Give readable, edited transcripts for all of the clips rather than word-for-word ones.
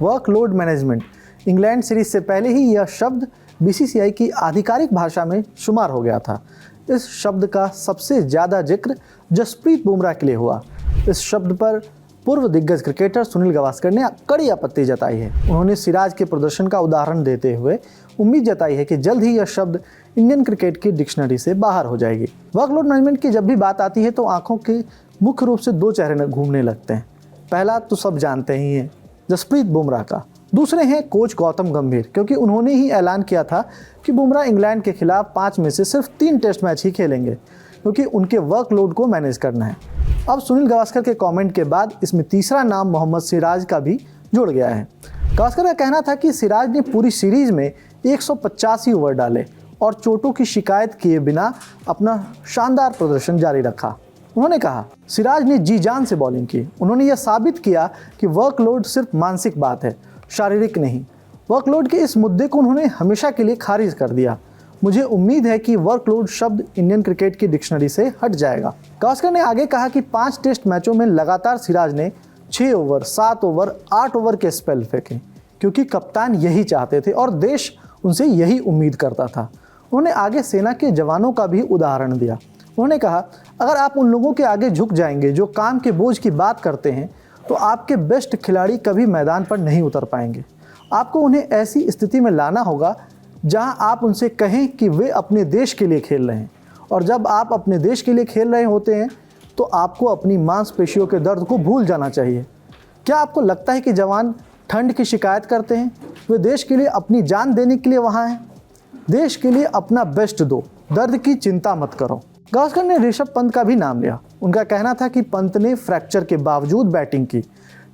Workload management. England series से पहले ही यह शब्द बीसीसीआई की आधिकारिक भाषा में शुमार हो गया था। इस शब्द का सबसे ज़्यादा जिक्र जसप्रीत बुमराह के लिए हुआ। इस शब्द पर पूर्व दिग्गज क्रिकेटर सुनील गावस्कर ने कड़ी आपत्ति जताई है। उन्होंने सिराज के प्रदर्शन का उदाहरण देते हुए उम्मीद जताई है कि जल्द ही यह शब्द इंडियन क्रिकेट की डिक्शनरी से बाहर हो जाएगी। वर्कलोड मैनेजमेंट की जब भी बात आती है तो आंखों के मुख्य रूप से दो चेहरे घूमने लगते हैं। पहला तो सब जानते ही हैं, जसप्रीत बुमराह का। दूसरे हैं कोच गौतम गंभीर, क्योंकि उन्होंने ही ऐलान किया था कि बुमराह इंग्लैंड के खिलाफ 5 में से सिर्फ 3 टेस्ट मैच ही खेलेंगे, क्योंकि उनके वर्कलोड को मैनेज करना है। अब सुनील गावस्कर के कमेंट के बाद इसमें तीसरा नाम मोहम्मद सिराज का भी जुड़ गया है। गावस्कर का कहना था कि सिराज ने पूरी सीरीज में 185 ओवर डाले और चोटों की शिकायत किए बिना अपना शानदार प्रदर्शन जारी रखा। उन्होंने कहा, सिराज ने जी जान से बॉलिंग की। उन्होंने यह साबित किया कि वर्कलोड सिर्फ मानसिक बात है, शारीरिक नहीं। वर्कलोड के इस मुद्दे को उन्होंने हमेशा के लिए खारिज कर दिया। मुझे उम्मीद है कि वर्कलोड शब्द इंडियन क्रिकेट की डिक्शनरी से हट जाएगा। गावस्कर ने आगे कहा कि 5 टेस्ट मैचों में लगातार सिराज ने 6 ओवर, 7 ओवर, 8 ओवर के स्पेल फेंके, क्योंकि कप्तान यही चाहते थे और देश उनसे यही उम्मीद करता था। उन्होंने आगे सेना के जवानों का भी उदाहरण दिया। उन्होंने कहा, अगर आप उन लोगों के आगे झुक जाएंगे जो काम के बोझ की बात करते हैं, तो आपके बेस्ट खिलाड़ी कभी मैदान पर नहीं उतर पाएंगे। आपको उन्हें ऐसी स्थिति में लाना होगा जहां आप उनसे कहें कि वे अपने देश के लिए खेल रहे हैं, और जब आप अपने देश के लिए खेल रहे होते हैं तो आपको अपनी मांसपेशियों के दर्द को भूल जाना चाहिए। क्या आपको लगता है कि जवान ठंड की शिकायत करते हैं? वे देश के लिए अपनी जान देने के लिए वहाँ हैं। देश के लिए अपना बेस्ट दो, दर्द की चिंता मत करो। गावस्कर ने ऋषभ पंत का भी नाम लिया। उनका कहना था कि पंत ने फ्रैक्चर के बावजूद बैटिंग की।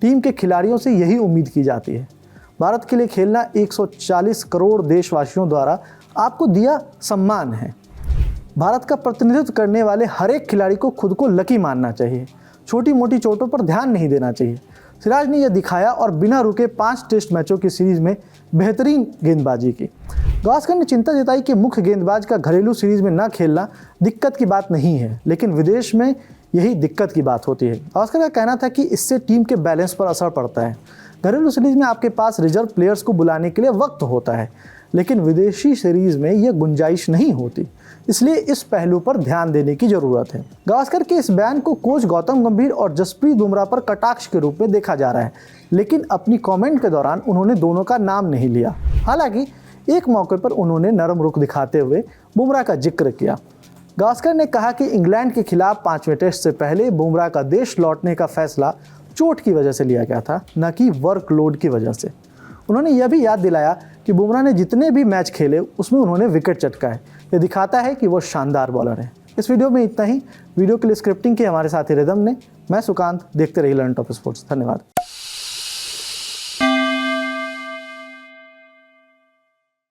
टीम के खिलाड़ियों से यही उम्मीद की जाती है। भारत के लिए खेलना 140 करोड़ देशवासियों द्वारा आपको दिया सम्मान है। भारत का प्रतिनिधित्व करने वाले हर एक खिलाड़ी को खुद को लकी मानना चाहिए। छोटी मोटी चोटों पर ध्यान नहीं देना चाहिए। सिराज ने यह दिखाया और बिना रुके 5 टेस्ट मैचों की सीरीज में बेहतरीन गेंदबाजी की। गावस्कर ने चिंता जताई कि मुख्य गेंदबाज का घरेलू सीरीज में न खेलना दिक्कत की बात नहीं है, लेकिन विदेश में यही दिक्कत की बात होती है। गावस्कर का कहना था कि इससे टीम के बैलेंस पर असर पड़ता है। घरेलू सीरीज में आपके पास रिजर्व प्लेयर्स को बुलाने के लिए वक्त होता है, लेकिन विदेशी सीरीज में यह गुंजाइश नहीं होती, इसलिए इस पहलू पर ध्यान देने की जरूरत है। गावस्कर के इस बयान को कोच गौतम गंभीर और जसप्रीत बुमराह पर कटाक्ष के रूप में देखा जा रहा है, लेकिन अपनी कमेंट के दौरान उन्होंने दोनों का नाम नहीं लिया। हालांकि एक मौके पर उन्होंने नरम रुख दिखाते हुए बुमराह का जिक्र किया। गावस्कर ने कहा कि इंग्लैंड के खिलाफ 5वें टेस्ट से पहले बुमराह का देश लौटने का फैसला चोट की वजह से लिया गया था, न कि वर्कलोड की वजह से। उन्होंने यह भी याद दिलाया कि बुमराह ने जितने भी मैच खेले उसमें उन्होंने विकेट चटकाए। यह दिखाता है कि वो शानदार बॉलर है। इस वीडियो में इतना ही। वीडियो के लिए स्क्रिप्टिंग की हमारे साथी रिदम ने। मैं सुकांत। देखते रहिए लर्न टॉप स्पोर्ट्स। धन्यवाद।